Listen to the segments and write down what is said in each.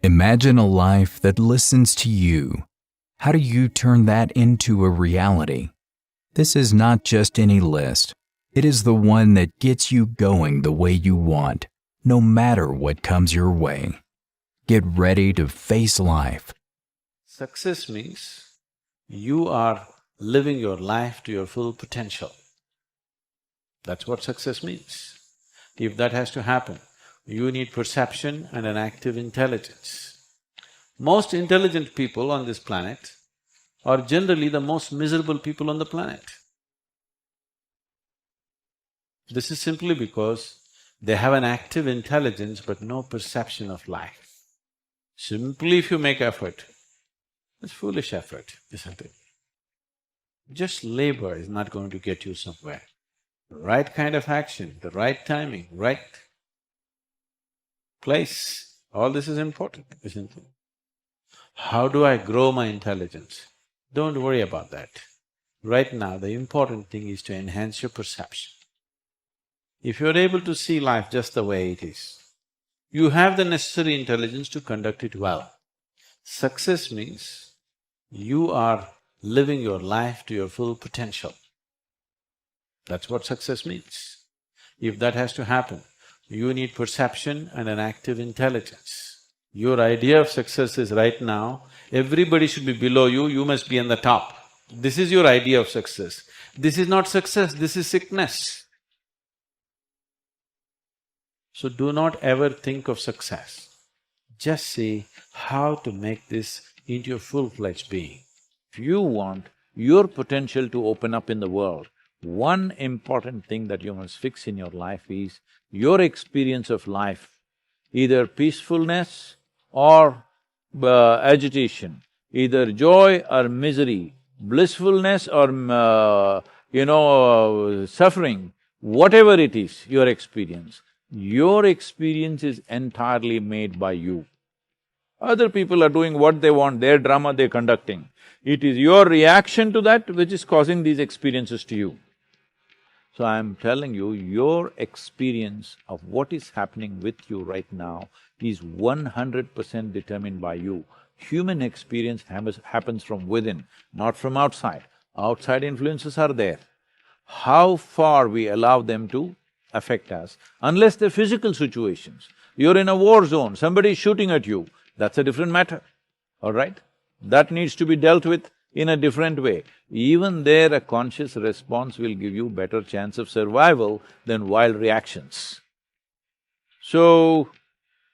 Imagine a life that listens to you. How do you turn that into a reality? This is not just any list. It is the one that gets you going the way you want, no matter what comes your way. Get ready to face life. Success means you are living your life to your full potential. That's what success means. If that has to happen, you need perception and an active intelligence. Most intelligent people on this planet are generally the most miserable people on the planet. This is simply because they have an active intelligence but no perception of life. Simply if you make effort, it's foolish effort, isn't it? Just labor is not going to get you somewhere. The right kind of action, the right timing, right place, all this is important, isn't it? How do I grow my intelligence? Don't worry about that. Right now, the important thing is to enhance your perception. If you're able to see life just the way it is, you have the necessary intelligence to conduct it well. Success means you are living your life to your full potential. That's what success means. If that has to happen, you need perception and an active intelligence. Your idea of success is right now, everybody should be below you, you must be on the top. This is your idea of success. This is not success, this is sickness. So do not ever think of success. Just see how to make this into your full-fledged being. If you want your potential to open up in the world, one important thing that you must fix in your life is your experience of life, either peacefulness or agitation, either joy or misery, blissfulness or suffering, whatever it is, your experience is entirely made by you. Other people are doing what they want, their drama they're conducting. It is your reaction to that which is causing these experiences to you. So I'm telling you, your experience of what is happening with you right now is 100% determined by you. Human experience happens from within, not from outside. Outside influences are there. How far we allow them to affect us, unless they're physical situations. You're in a war zone, somebody is shooting at you, that's a different matter, all right? That needs to be dealt with in a different way. Even there, a conscious response will give you better chance of survival than wild reactions. So,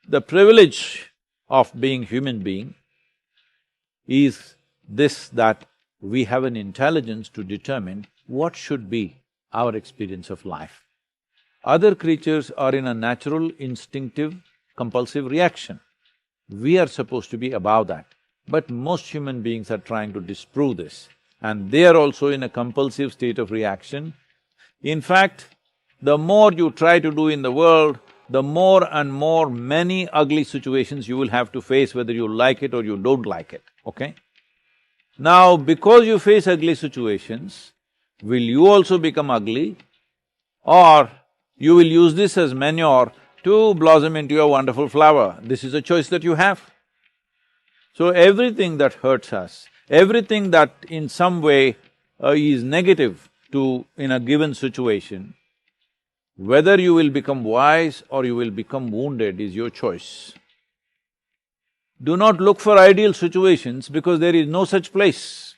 the privilege of being human being is this, that we have an intelligence to determine what should be our experience of life. Other creatures are in a natural, instinctive, compulsive reaction. We are supposed to be above that. But most human beings are trying to disprove this, and they are also in a compulsive state of reaction. In fact, the more you try to do in the world, the more and more many ugly situations you will have to face, whether you like it or you don't like it, okay? Now, because you face ugly situations, will you also become ugly, or you will use this as manure to blossom into a wonderful flower? This is a choice that you have. So everything that hurts us, everything that in some way is negative in a given situation, whether you will become wise or you will become wounded is your choice. Do not look for ideal situations because there is no such place.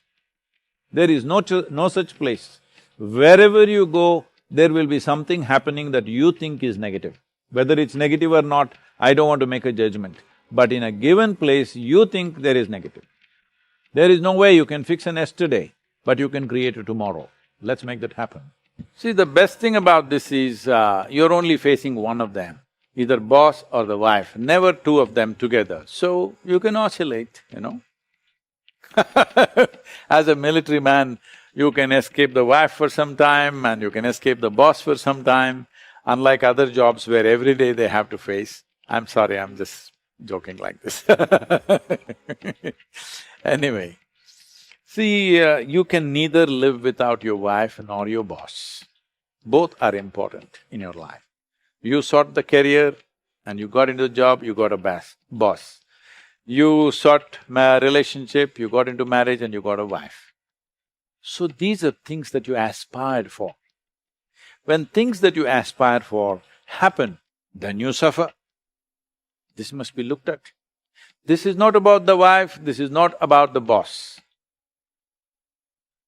There is no such place. Wherever you go, there will be something happening that you think is negative. Whether it's negative or not, I don't want to make a judgment. But in a given place, you think there is negative. There is no way you can fix an yesterday, but you can create a tomorrow. Let's make that happen. See, the best thing about this is, you're only facing one of them, either boss or the wife, never two of them together. So, you can oscillate, As a military man, you can escape the wife for some time and you can escape the boss for some time, unlike other jobs where every day they have to face. I'm sorry, I'm just joking like this Anyway, see, you can neither live without your wife nor your boss. Both are important in your life. You sought the career and you got into the job, you got a boss. You sought relationship, you got into marriage and you got a wife. So these are things that you aspired for. When things that you aspire for happen, then you suffer. This must be looked at. This is not about the wife, this is not about the boss.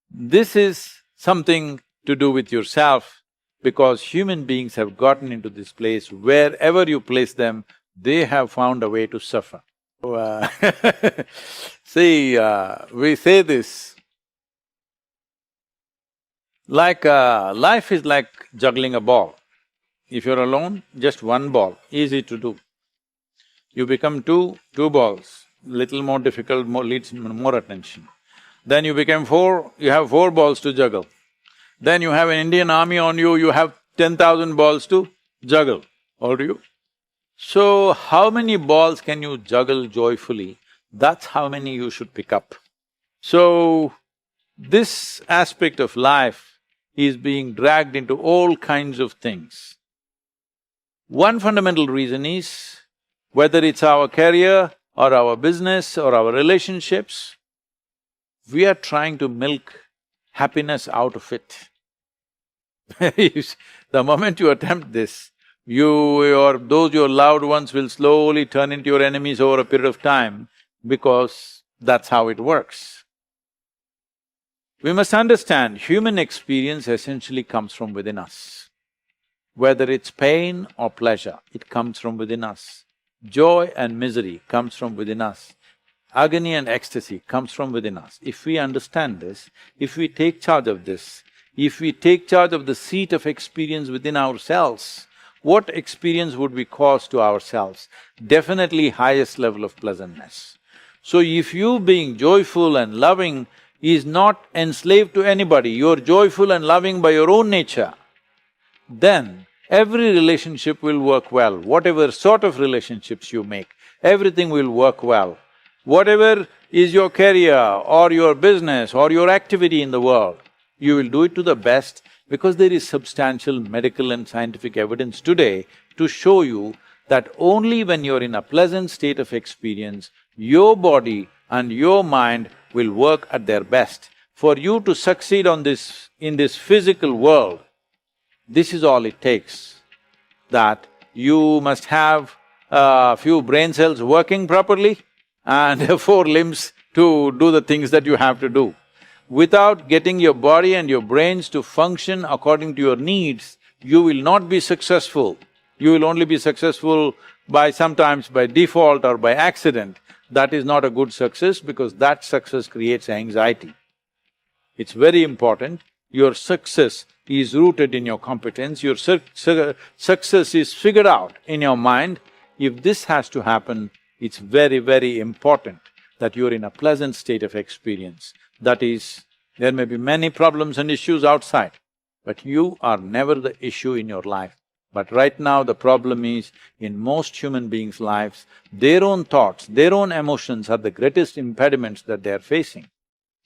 This is something to do with yourself, because human beings have gotten into this place, wherever you place them, they have found a way to suffer. So, see, we say this, like life is like juggling a ball. If you're alone, just one ball, easy to do. You become two balls, little more difficult, needs more attention. Then you become four, you have four balls to juggle. Then you have an Indian army on you, you have 10,000 balls to juggle, all do you? So, how many balls can you juggle joyfully? That's how many you should pick up. So, this aspect of life is being dragged into all kinds of things. One fundamental reason is, whether it's our career or our business or our relationships, we are trying to milk happiness out of it. The moment you attempt this, your loved ones will slowly turn into your enemies over a period of time, because that's how it works. We must understand, human experience essentially comes from within us. Whether it's pain or pleasure, it comes from within us. Joy and misery comes from within us. Agony and ecstasy comes from within us. If we understand this, if we take charge of this, if we take charge of the seat of experience within ourselves, what experience would we cause to ourselves? Definitely highest level of pleasantness. So if you being joyful and loving is not enslaved to anybody, you're joyful and loving by your own nature, then every relationship will work well. Whatever sort of relationships you make, everything will work well. Whatever is your career or your business or your activity in the world, you will do it to the best, because there is substantial medical and scientific evidence today to show you that only when you're in a pleasant state of experience, your body and your mind will work at their best. For you to succeed in this physical world, this is all it takes, that you must have a few brain cells working properly and four limbs to do the things that you have to do. Without getting your body and your brains to function according to your needs, you will not be successful. You will only be successful sometimes by default or by accident. That is not a good success, because that success creates anxiety. It's very important, your success is rooted in your competence, your success is figured out in your mind. If this has to happen, it's very, very important that you're in a pleasant state of experience. That is, there may be many problems and issues outside, but you are never the issue in your life. But right now the problem is, in most human beings' lives, their own thoughts, their own emotions are the greatest impediments that they are facing.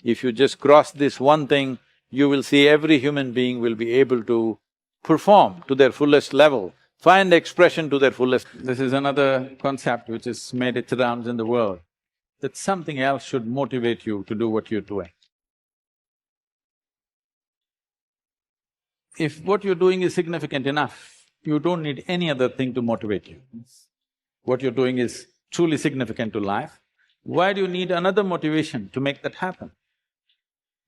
If you just cross this one thing, you will see every human being will be able to perform to their fullest level, find expression to their fullest. This is another concept which has made its rounds in the world, that something else should motivate you to do what you're doing. If what you're doing is significant enough, you don't need any other thing to motivate you. What you're doing is truly significant to life, why do you need another motivation to make that happen?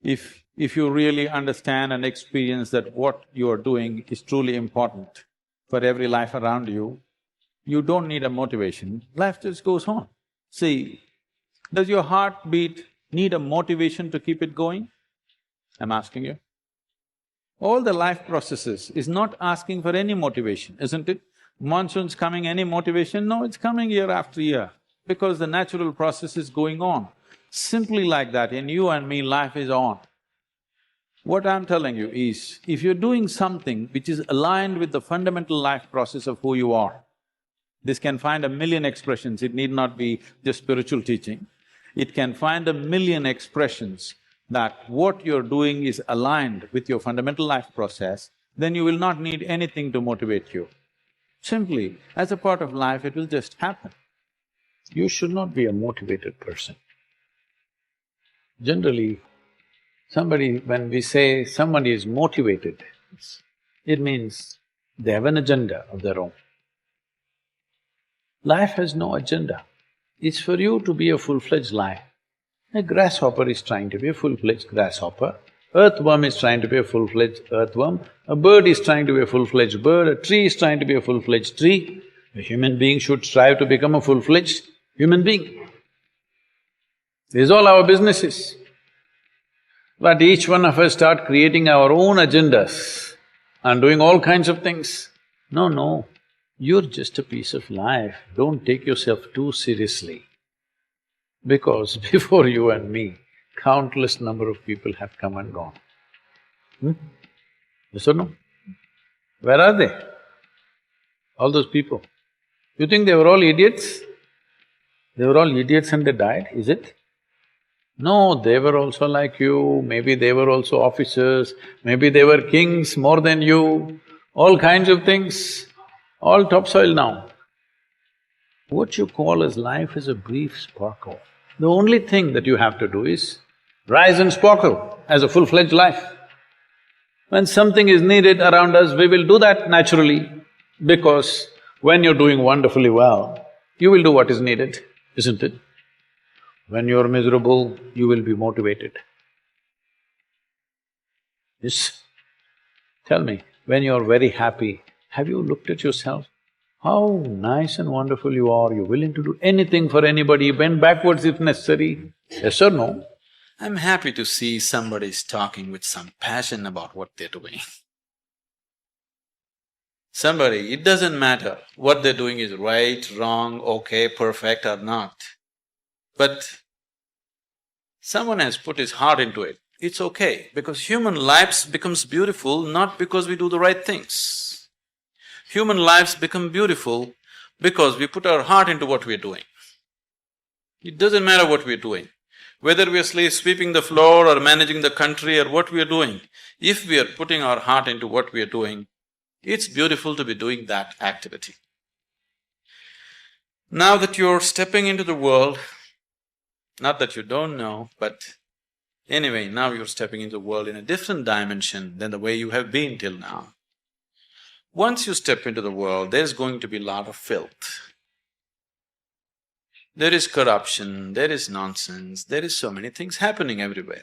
If you really understand and experience that what you are doing is truly important for every life around you, you don't need a motivation, life just goes on. See, does your heartbeat need a motivation to keep it going? I'm asking you. All the life processes is not asking for any motivation, isn't it? Monsoon's coming, any motivation? No, it's coming year after year, because the natural process is going on. Simply like that, in you and me, life is on. What I'm telling you is, if you're doing something which is aligned with the fundamental life process of who you are, this can find a million expressions, it need not be just spiritual teaching. It can find a million expressions that what you're doing is aligned with your fundamental life process, then you will not need anything to motivate you. Simply, as a part of life, it will just happen. You should not be a motivated person. Generally, when we say somebody is motivated, it means they have an agenda of their own. Life has no agenda. It's for you to be a full-fledged life. A grasshopper is trying to be a full-fledged grasshopper, earthworm is trying to be a full-fledged earthworm, a bird is trying to be a full-fledged bird, a tree is trying to be a full-fledged tree. A human being should strive to become a full-fledged human being. This is all our business is. But each one of us start creating our own agendas and doing all kinds of things. No, no, you're just a piece of life, don't take yourself too seriously. Because before you and me, countless number of people have come and gone. Yes or no? Where are they? All those people. You think they were all idiots? They were all idiots and they died, is it? No, they were also like you, maybe they were also officers, maybe they were kings more than you, all kinds of things, all topsoil now. What you call as life is a brief sparkle. The only thing that you have to do is rise and sparkle as a full-fledged life. When something is needed around us, we will do that naturally, because when you're doing wonderfully well, you will do what is needed, isn't it? When you're miserable, you will be motivated. Yes? Tell me, when you're very happy, have you looked at yourself? How nice and wonderful you are, you're willing to do anything for anybody, bend backwards if necessary. Yes or no? I'm happy to see somebody's talking with some passion about what they're doing. Somebody, it doesn't matter what they're doing is right, wrong, okay, perfect or not. But someone has put his heart into it, it's okay, because human lives becomes beautiful not because we do the right things. Human lives become beautiful because we put our heart into what we're doing. It doesn't matter what we're doing, whether we're sweeping the floor or managing the country or what we're doing, if we are putting our heart into what we're doing, it's beautiful to be doing that activity. Now that you're stepping into the world, not that you don't know, but anyway, now you're stepping into the world in a different dimension than the way you have been till now. Once you step into the world, there's going to be a lot of filth. There is corruption, there is nonsense, there is so many things happening everywhere.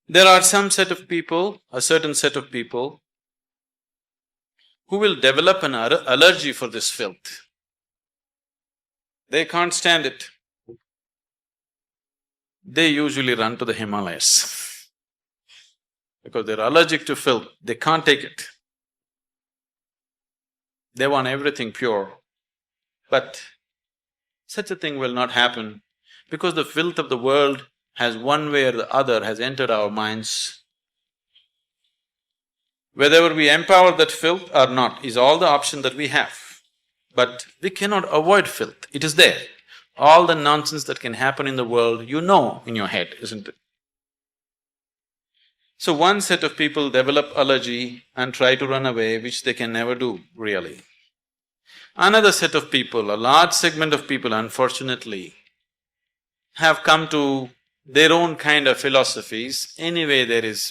There are some set of people, a certain set of people, who will develop an allergy for this filth. They can't stand it. They usually run to the Himalayas because they're allergic to filth, they can't take it. They want everything pure. But such a thing will not happen because the filth of the world has one way or the other has entered our minds. Whether we empower that filth or not is all the option that we have. But we cannot avoid filth, it is there. All the nonsense that can happen in the world, you know in your head, isn't it? So one set of people develop allergy and try to run away, which they can never do, really. Another set of people, a large segment of people, unfortunately, have come to their own kind of philosophies. Anyway,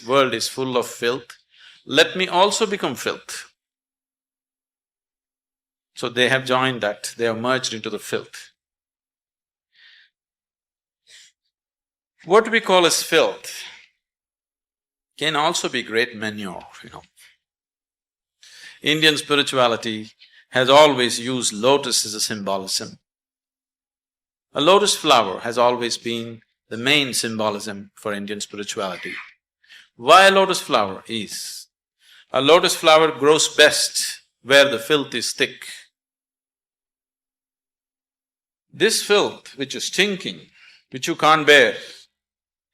world is full of filth, let me also become filth. So they have joined that, they have merged into the filth. What we call as filth can also be great manure, Indian spirituality has always used lotus as a symbolism. A lotus flower has always been the main symbolism for Indian spirituality. Why a lotus flower is? A lotus flower grows best where the filth is thick. This filth, which is stinking, which you can't bear,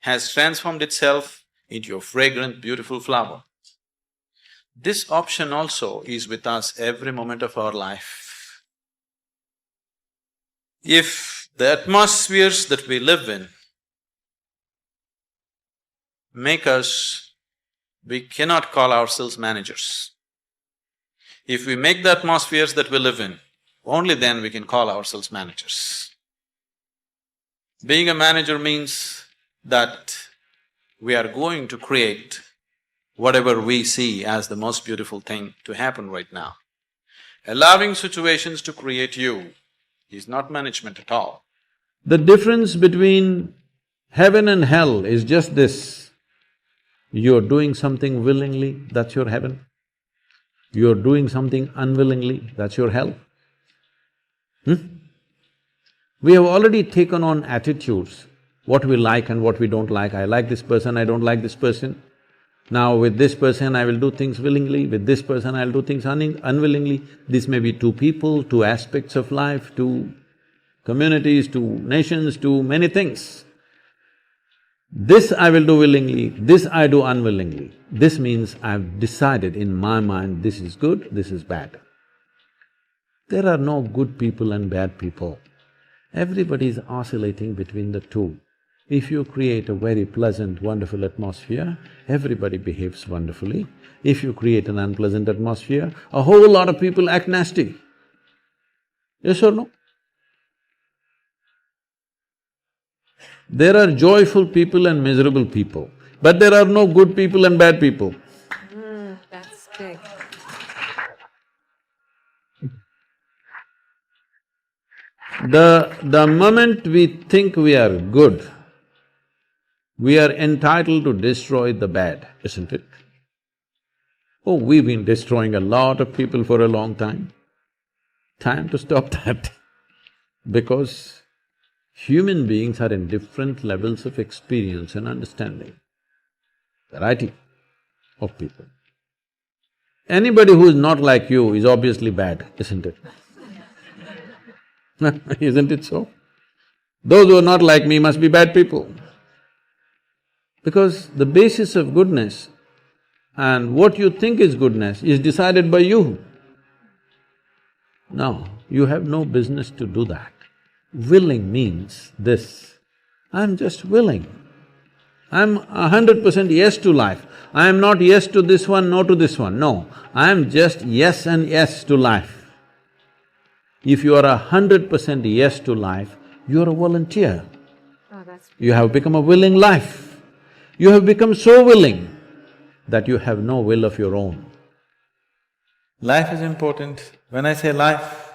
has transformed itself into a fragrant, beautiful flower. This option also is with us every moment of our life. If the atmospheres that we live in make us… we cannot call ourselves managers. If we make the atmospheres that we live in only then we can call ourselves managers. Being a manager means that we are going to create whatever we see as the most beautiful thing to happen right now. Allowing situations to create you is not management at all. The difference between heaven and hell is just this: you're doing something willingly, that's your heaven. You're doing something unwillingly, that's your hell. We have already taken on attitudes, what we like and what we don't like. I like this person, I don't like this person. Now with this person I will do things willingly, with this person I'll do things unwillingly. This may be two people, two aspects of life, two communities, two nations, two many things. This I will do willingly, this I do unwillingly. This means I've decided in my mind, this is good, this is bad. There are no good people and bad people. Everybody is oscillating between the two. If you create a very pleasant, wonderful atmosphere, everybody behaves wonderfully. If you create an unpleasant atmosphere, a whole lot of people act nasty. Yes or no? There are joyful people and miserable people, but there are no good people and bad people. That's big. The moment we think we are good, we are entitled to destroy the bad, isn't it? Oh, we've been destroying a lot of people for a long time. Time to stop that because human beings are in different levels of experience and understanding. Variety of people. Anybody who is not like you is obviously bad, isn't it? Isn't it so? Those who are not like me must be bad people. Because the basis of goodness and what you think is goodness is decided by you. No, you have no business to do that. Willing means this: I'm just willing. I'm 100% yes to life. I am not yes to this one, no to this one, no. I am just yes and yes to life. If you are 100% yes to life, you are a volunteer. Oh, that's… You have become a willing life. You have become so willing that you have no will of your own. Life is important. When I say life,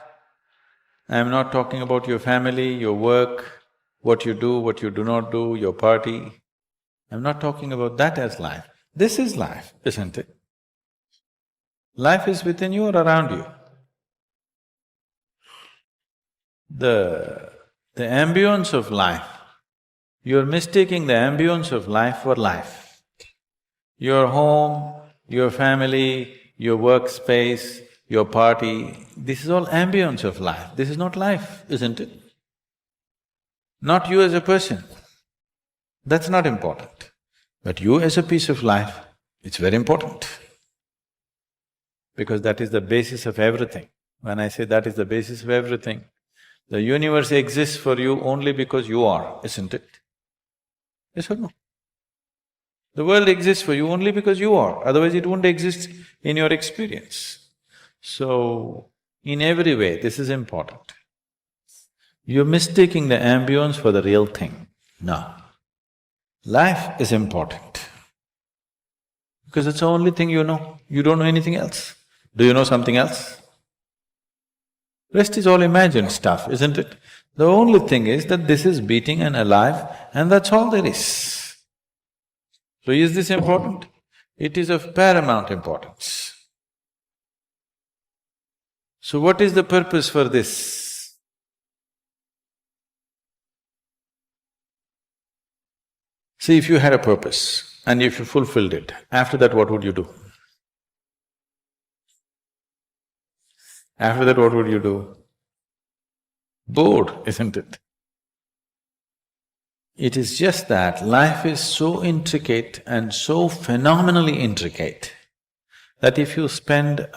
I am not talking about your family, your work, what you do not do, your party. I'm not talking about that as life. This is life, isn't it? Life is within you or around you. The ambience of life, you're mistaking the ambience of life for life. Your home, your family, your workspace, your party, this is all ambience of life. This is not life, isn't it? Not you as a person. That's not important. But you as a piece of life, it's very important. Because that is the basis of everything. When I say that is the basis of everything, the universe exists for you only because you are, isn't it? Yes or no? The world exists for you only because you are, otherwise it wouldn't exist in your experience. So, in every way, this is important. You're mistaking the ambience for the real thing. No. Life is important because it's the only thing you know. You don't know anything else. Do you know something else? Rest is all imagined stuff, isn't it? The only thing is that this is beating and alive and that's all there is. So is this important? It is of paramount importance. So what is the purpose for this? See, if you had a purpose and if you fulfilled it, after that what would you do? After that what would you do? Bored, isn't it? It is just that life is so intricate and so phenomenally intricate that if you spend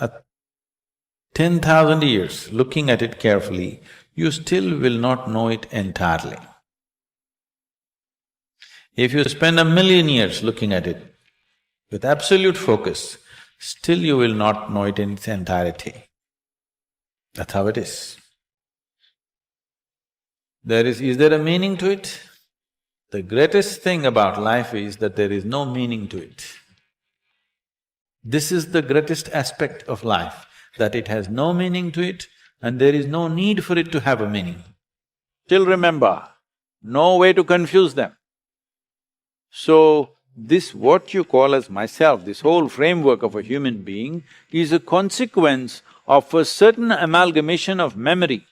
10,000 years looking at it carefully, you still will not know it entirely. If you spend 1,000,000 years looking at it with absolute focus, still you will not know it in its entirety. That's how it is. Is there a meaning to it? The greatest thing about life is that there is no meaning to it. This is the greatest aspect of life, that it has no meaning to it and there is no need for it to have a meaning. Still remember, no way to confuse them. So, this what you call as myself, this whole framework of a human being is a consequence of a certain amalgamation of memory.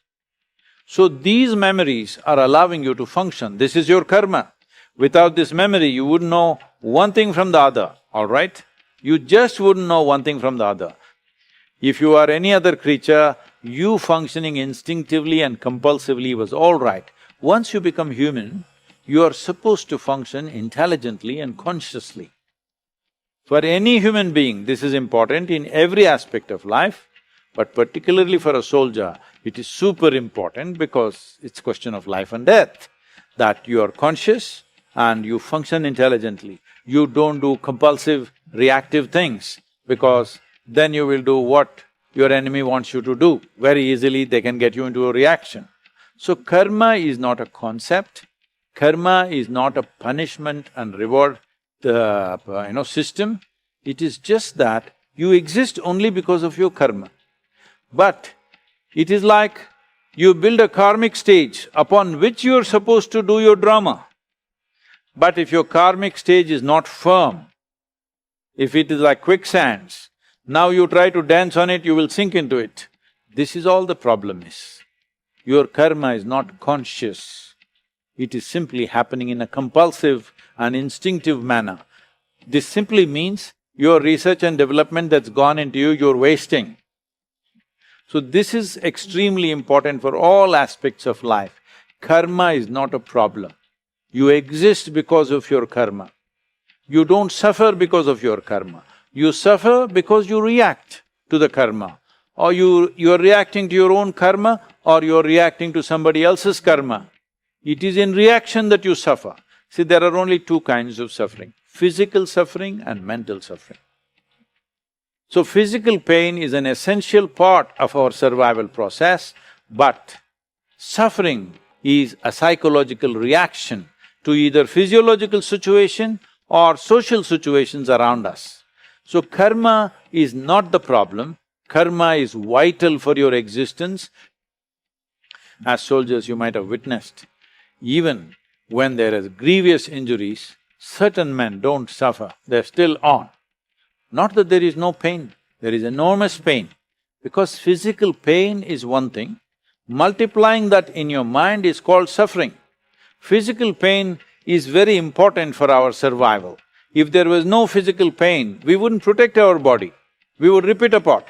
So these memories are allowing you to function, this is your karma. Without this memory, you wouldn't know one thing from the other, all right? You just wouldn't know one thing from the other. If you are any other creature, you functioning instinctively and compulsively was all right. Once you become human, you are supposed to function intelligently and consciously. For any human being, this is important in every aspect of life, but particularly for a soldier, it is super important because it's a question of life and death, that you are conscious and you function intelligently. You don't do compulsive, reactive things, because then you will do what your enemy wants you to do. Very easily they can get you into a reaction. So karma is not a concept, karma is not a punishment and reward system. It is just that you exist only because of your karma. But it is like you build a karmic stage upon which you're supposed to do your drama. But if your karmic stage is not firm, if it is like quicksands, now you try to dance on it, you will sink into it. This is all the problem is. Your karma is not conscious, it is simply happening in a compulsive and instinctive manner. This simply means your research and development that's gone into you, you're wasting. So this is extremely important for all aspects of life. Karma is not a problem. You exist because of your karma. You don't suffer because of your karma. You suffer because you react to the karma. Or you're reacting to your own karma or you're reacting to somebody else's karma. It is in reaction that you suffer. See, there are only two kinds of suffering, physical suffering and mental suffering. So physical pain is an essential part of our survival process, but suffering is a psychological reaction to either physiological situation or social situations around us. So karma is not the problem, karma is vital for your existence. As soldiers you might have witnessed, even when there is grievous injuries, certain men don't suffer, they're still on. Not that there is no pain, there is enormous pain. Because physical pain is one thing, multiplying that in your mind is called suffering. Physical pain is very important for our survival. If there was no physical pain, we wouldn't protect our body, we would rip it apart.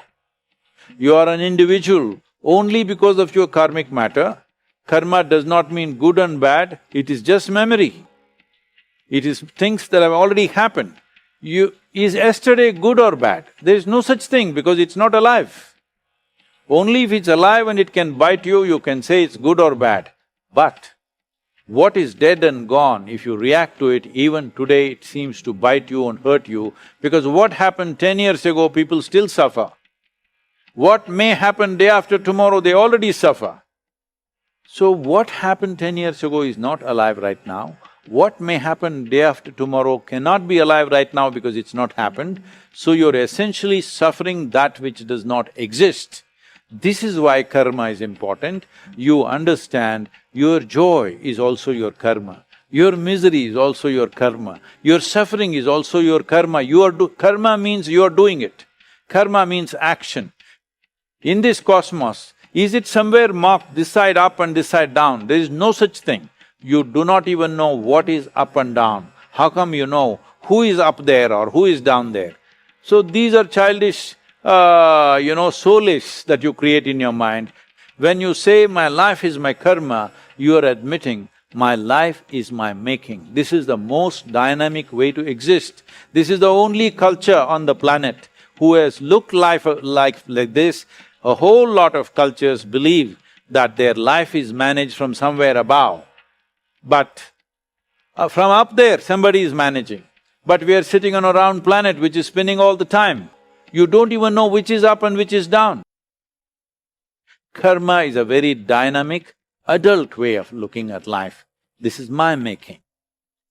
You are an individual only because of your karmic matter. Karma does not mean good and bad, it is just memory. It is things that have already happened. Is yesterday good or bad? There is no such thing because it's not alive. Only if it's alive and it can bite you, you can say it's good or bad. But what is dead and gone, if you react to it, even today it seems to bite you and hurt you, because what happened 10 years ago, people still suffer. What may happen day after tomorrow, they already suffer. So what happened 10 years ago is not alive right now. What may happen day after tomorrow cannot be alive right now because it's not happened. So you're essentially suffering that which does not exist. This is why karma is important. You understand your joy is also your karma, your misery is also your karma, your suffering is also your karma. Karma means you are doing it. Karma means action. In this cosmos, is it somewhere marked this side up and this side down? There is no such thing. You do not even know what is up and down. How come you know who is up there or who is down there? So these are childish, soulish that you create in your mind. When you say, my life is my karma, you are admitting, my life is my making. This is the most dynamic way to exist. This is the only culture on the planet who has looked life like this. A whole lot of cultures believe that their life is managed from somewhere above. But from up there, somebody is managing. But we are sitting on a round planet which is spinning all the time. You don't even know which is up and which is down. Karma is a very dynamic, adult way of looking at life. This is my making.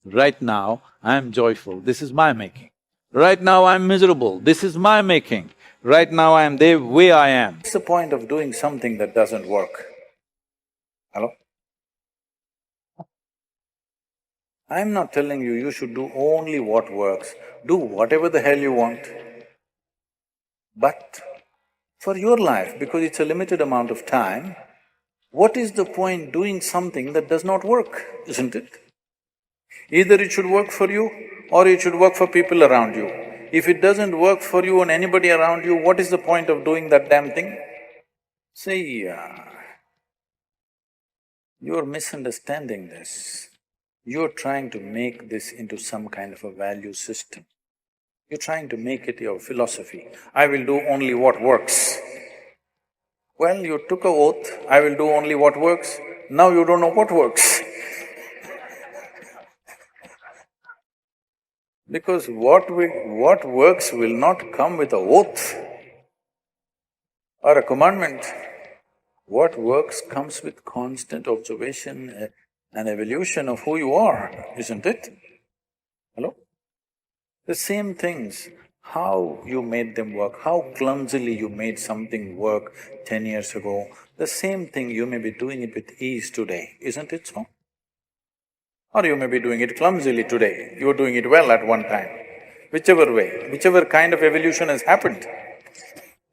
Right now, I am joyful, this is my making. Right now, I am miserable, this is my making. Right now, I am the way I am. What's the point of doing something that doesn't work? Hello? I'm not telling you, you should do only what works. Do whatever the hell you want. But for your life, because it's a limited amount of time, what is the point doing something that does not work, isn't it? Either it should work for you or it should work for people around you. If it doesn't work for you and anybody around you, what is the point of doing that damn thing? See, you're misunderstanding this. You're trying to make this into some kind of a value system. You're trying to make it your philosophy. I will do only what works. Well, you took a oath, I will do only what works. Now you don't know what works. Because what works will not come with a oath or a commandment. What works comes with constant observation and evolution of who you are, isn't it? Hello? The same things, how you made them work, how clumsily you made something work 10 years ago, the same thing you may be doing it with ease today, isn't it so? Or you may be doing it clumsily today, you were doing it well at one time. Whichever way, whichever kind of evolution has happened,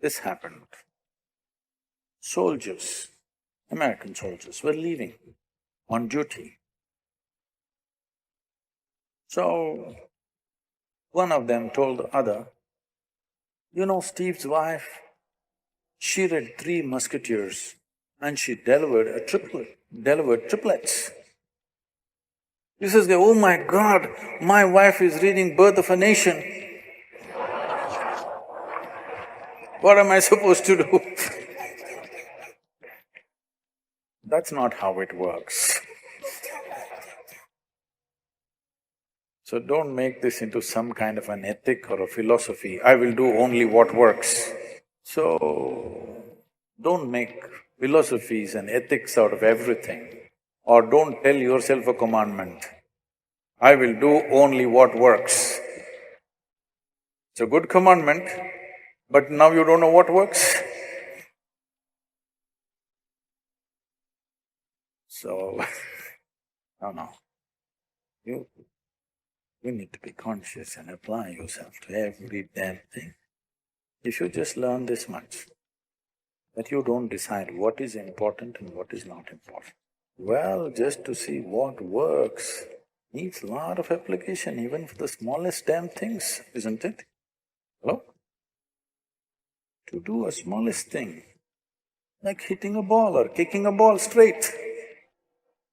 this happened. Soldiers, American soldiers were leaving on duty. So, one of them told the other, you know Steve's wife, she read 3 Musketeers and she delivered triplets. He says, oh my God, my wife is reading Birth of a Nation. What am I supposed to do? That's not how it works. So don't make this into some kind of an ethic or a philosophy, I will do only what works. So, don't make philosophies and ethics out of everything. Or don't tell yourself a commandment, I will do only what works. It's a good commandment, but now you don't know what works. So, no. You need to be conscious and apply yourself to every damn thing. If you just learn this much, that you don't decide what is important and what is not important. Well, just to see what works needs a lot of application, even for the smallest damn things, isn't it? Hello? To do a smallest thing, like hitting a ball or kicking a ball straight,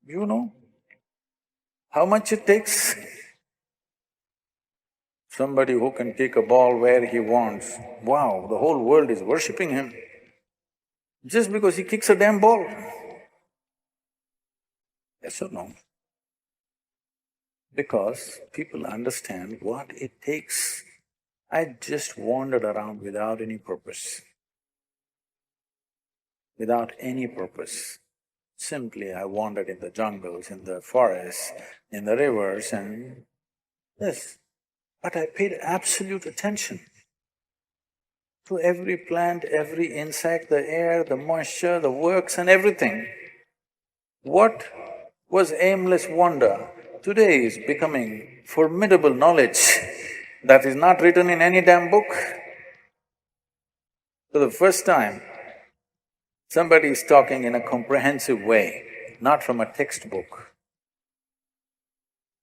you know how much it takes? Somebody who can kick a ball where he wants, wow, the whole world is worshipping him just because he kicks a damn ball. Yes or no? Because people understand what it takes. I just wandered around without any purpose. Without any purpose. Simply I wandered in the jungles, in the forests, in the rivers and this. But I paid absolute attention to every plant, every insect, the air, the moisture, the works and everything. What was aimless wonder today is becoming formidable knowledge that is not written in any damn book. For the first time, somebody is talking in a comprehensive way, not from a textbook.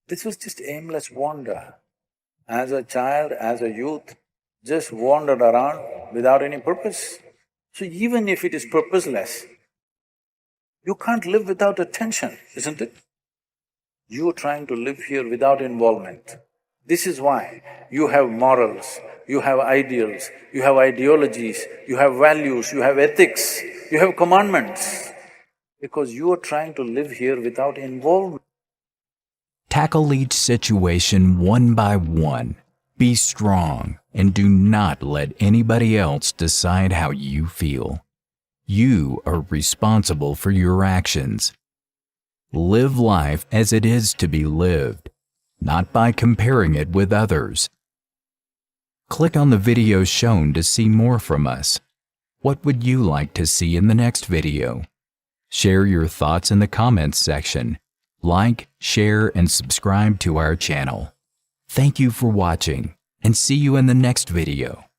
This was just aimless wonder. As a child, as a youth, just wandered around without any purpose. So even if it is purposeless, you can't live without attention, isn't it? You're trying to live here without involvement. This is why you have morals, you have ideals, you have ideologies, you have values, you have ethics, you have commandments, because you are trying to live here without involvement. Tackle each situation one by one. Be strong and do not let anybody else decide how you feel. You are responsible for your actions. Live life as it is to be lived, not by comparing it with others. Click on the video shown to see more from us. What would you like to see in the next video? Share your thoughts in the comments section. Like, share, and subscribe to our channel. Thank you for watching, and see you in the next video.